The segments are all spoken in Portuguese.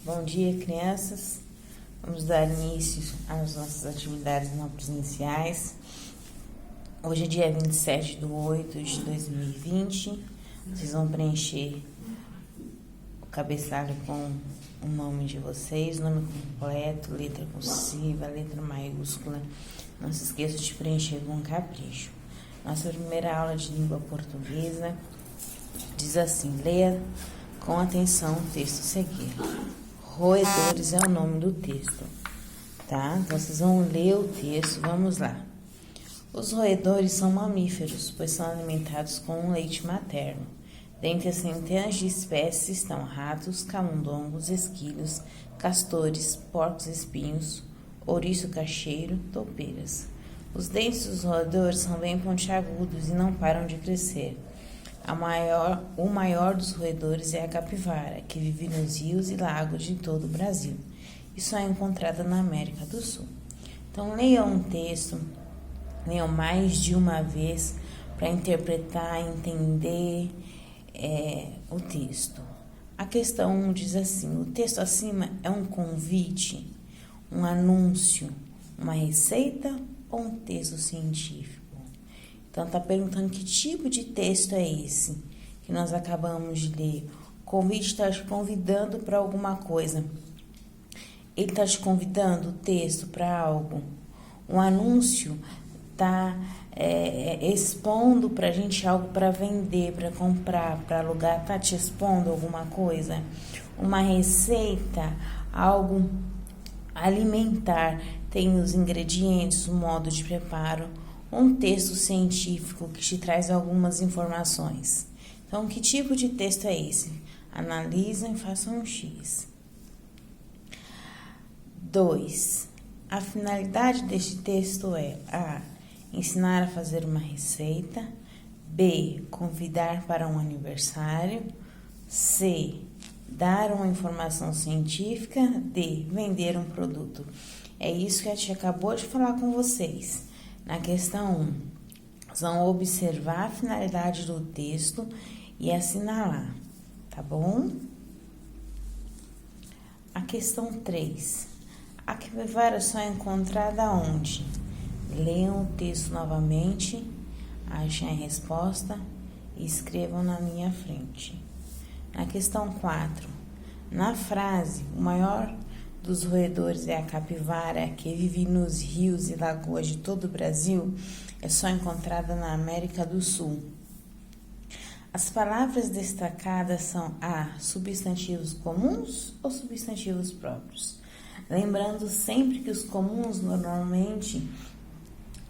Bom dia, crianças. Vamos dar início às nossas atividades não presenciais. Hoje é dia 27/8/2020. Vocês vão preencher o cabeçalho com o nome de vocês, nome completo, letra cursiva, letra maiúscula. Não se esqueça de preencher com capricho. Nossa primeira aula de língua portuguesa diz assim: leia com atenção o texto a seguir. Roedores é o nome do texto, tá? Então, vocês vão ler o texto, vamos lá. Os roedores são mamíferos, pois são alimentados com leite materno. Dentre as centenas de espécies estão ratos, camundongos, esquilos, castores, porcos-espinhos, ouriço cacheiro, toupeiras. Os dentes dos roedores são bem pontiagudos e não param de crescer. O maior dos roedores é a capivara, que vive nos rios e lagos de todo o Brasil e só é encontrada na América do Sul. Então, leiam um texto, leiam mais de uma vez para interpretar, entender o texto. A questão 1 diz assim: o texto acima é um convite, um anúncio, uma receita ou um texto científico? Então, está perguntando que tipo de texto é esse que nós acabamos de ler. O convite está te convidando para alguma coisa. Ele está te convidando o texto para algo. Um anúncio está expondo para a gente algo para vender, para comprar, para alugar. Está te expondo alguma coisa. Uma receita, algo alimentar. Tem os ingredientes, o modo de preparo. Um texto científico que te traz algumas informações. Então, que tipo de texto é esse? Analisem e façam um X. 2. A finalidade deste texto é A. Ensinar a fazer uma receita. B. Convidar para um aniversário. C. Dar uma informação científica. D. Vender um produto. É isso que a tia acabou de falar com vocês. Na questão 1, vocês vão observar a finalidade do texto e assinalar, tá bom? A questão 3, a capivara só é encontrada onde? Leiam o texto novamente, achem a resposta e escrevam na minha frente. Na questão 4, na frase, o maior dos roedores é a capivara, que vive nos rios e lagoas de todo o Brasil, é só encontrada na América do Sul. As palavras destacadas são A. Substantivos comuns ou substantivos próprios? Lembrando sempre que os comuns, normalmente,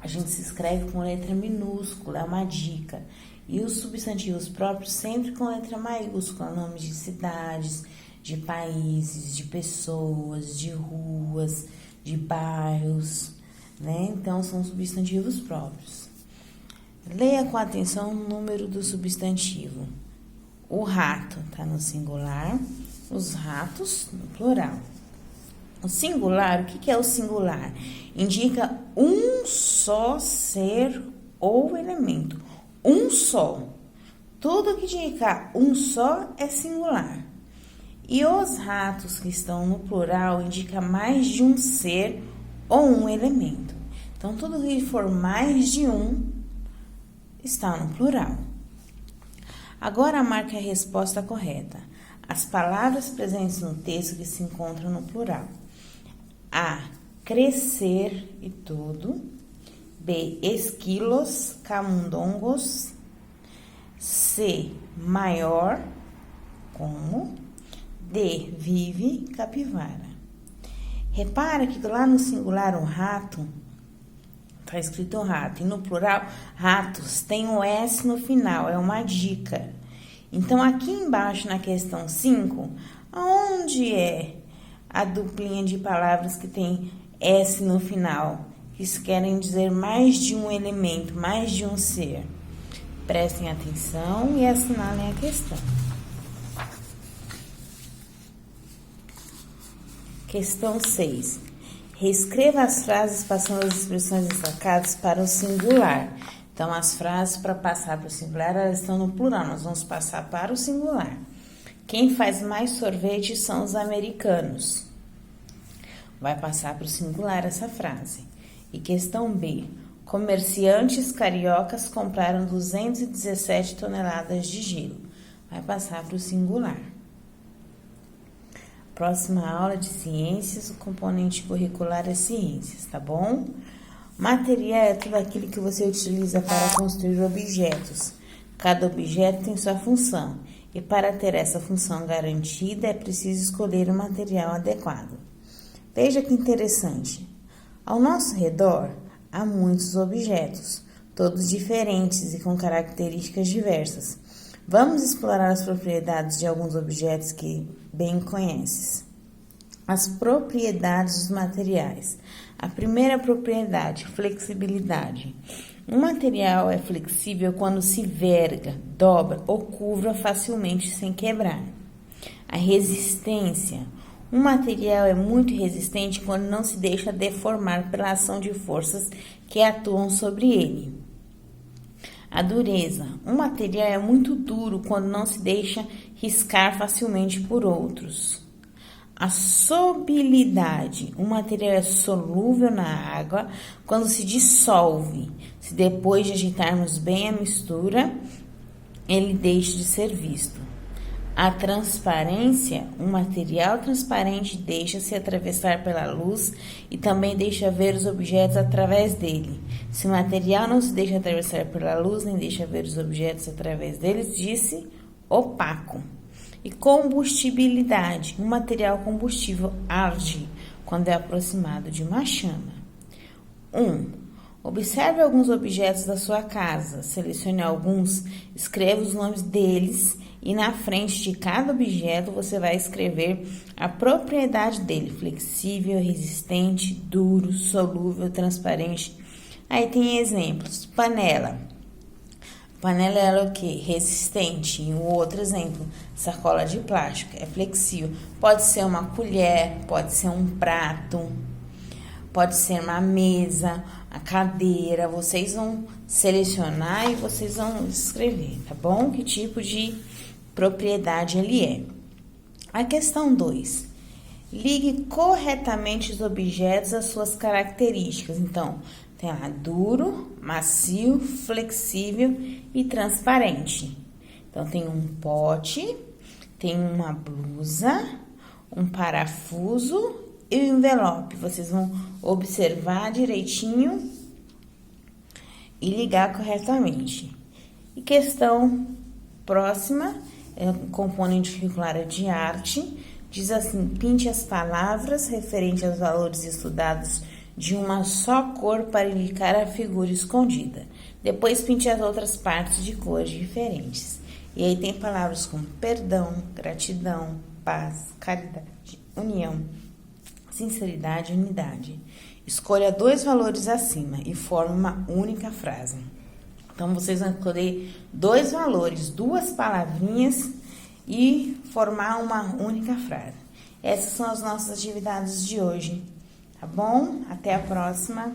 a gente se escreve com letra minúscula, é uma dica. E os substantivos próprios sempre com letra maiúscula, nomes de cidades, de países, de pessoas, de ruas, de bairros, né? Então, são substantivos próprios. Leia com atenção o número do substantivo. O rato está no singular, os ratos no plural. O singular, o que é o singular? Indica um só ser ou elemento. Um só. Tudo que indicar um só é singular. E os ratos que estão no plural indica mais de um ser ou um elemento. Então, tudo que for mais de um está no plural. Agora, marque a resposta correta. As palavras presentes no texto que se encontram no plural. A. Crescer e tudo. B. Esquilos, camundongos. C. Maior, como. D. Vive, capivara. Repara que lá no singular o rato, está escrito rato, e no plural ratos, tem o S no final, é uma dica. Então, aqui embaixo na questão 5, aonde é a duplinha de palavras que tem S no final, que querem dizer mais de um elemento, mais de um ser? Prestem atenção e assinalem a questão. Questão 6. Reescreva as frases passando as expressões destacadas para o singular. Então, as frases para passar para o singular, elas estão no plural. Nós vamos passar para o singular. Quem faz mais sorvete são os americanos. Vai passar para o singular essa frase. E questão B. Comerciantes cariocas compraram 217 toneladas de gelo. Vai passar para o singular. Próxima aula de ciências, o componente curricular é ciências, tá bom? Material é tudo aquilo que você utiliza para construir objetos. Cada objeto tem sua função. E para ter essa função garantida, é preciso escolher o material adequado. Veja que interessante. Ao nosso redor, há muitos objetos, todos diferentes e com características diversas. Vamos explorar as propriedades de alguns objetos que bem conheces. As propriedades dos materiais. A primeira propriedade, flexibilidade. Um material é flexível quando se verga, dobra ou curva facilmente sem quebrar. A resistência. Um material é muito resistente quando não se deixa deformar pela ação de forças que atuam sobre ele. A dureza. Um material é muito duro quando não se deixa riscar facilmente por outros. A solubilidade. Um material é solúvel na água quando se dissolve. Se depois de agitarmos bem a mistura, ele deixa de ser visto. A transparência. Um material transparente deixa-se atravessar pela luz e também deixa ver os objetos através dele. Se o material não se deixa atravessar pela luz, nem deixa ver os objetos através deles, diz-se opaco. E combustibilidade. Um material combustível arde quando é aproximado de uma chama. 1. Observe alguns objetos da sua casa. Selecione alguns, escreva os nomes deles e na frente de cada objeto você vai escrever a propriedade dele. Flexível, resistente, duro, solúvel, transparente. Aí tem exemplos. Panela. Panela é o quê? Resistente. E o outro exemplo, sacola de plástico, é flexível. Pode ser uma colher, pode ser um prato, pode ser uma mesa, a cadeira. Vocês vão selecionar e vocês vão escrever, tá bom? Que tipo de propriedade ele é. A questão 2. Ligue corretamente os objetos às suas características. Então, tem lá duro, macio, flexível e transparente. Então, tem um pote, tem uma blusa, um parafuso e um envelope. Vocês vão observar direitinho e ligar corretamente. E questão próxima, é um componente curricular de arte. Diz assim: pinte as palavras referentes aos valores estudados de uma só cor para indicar a figura escondida. Depois pinte as outras partes de cores diferentes. E aí tem palavras como perdão, gratidão, paz, caridade, união, sinceridade e unidade. Escolha 2 valores acima e forme uma única frase. Então, vocês vão escolher 2 valores, 2 palavrinhas e formar uma única frase. Essas são as nossas atividades de hoje, tá bom? Até a próxima.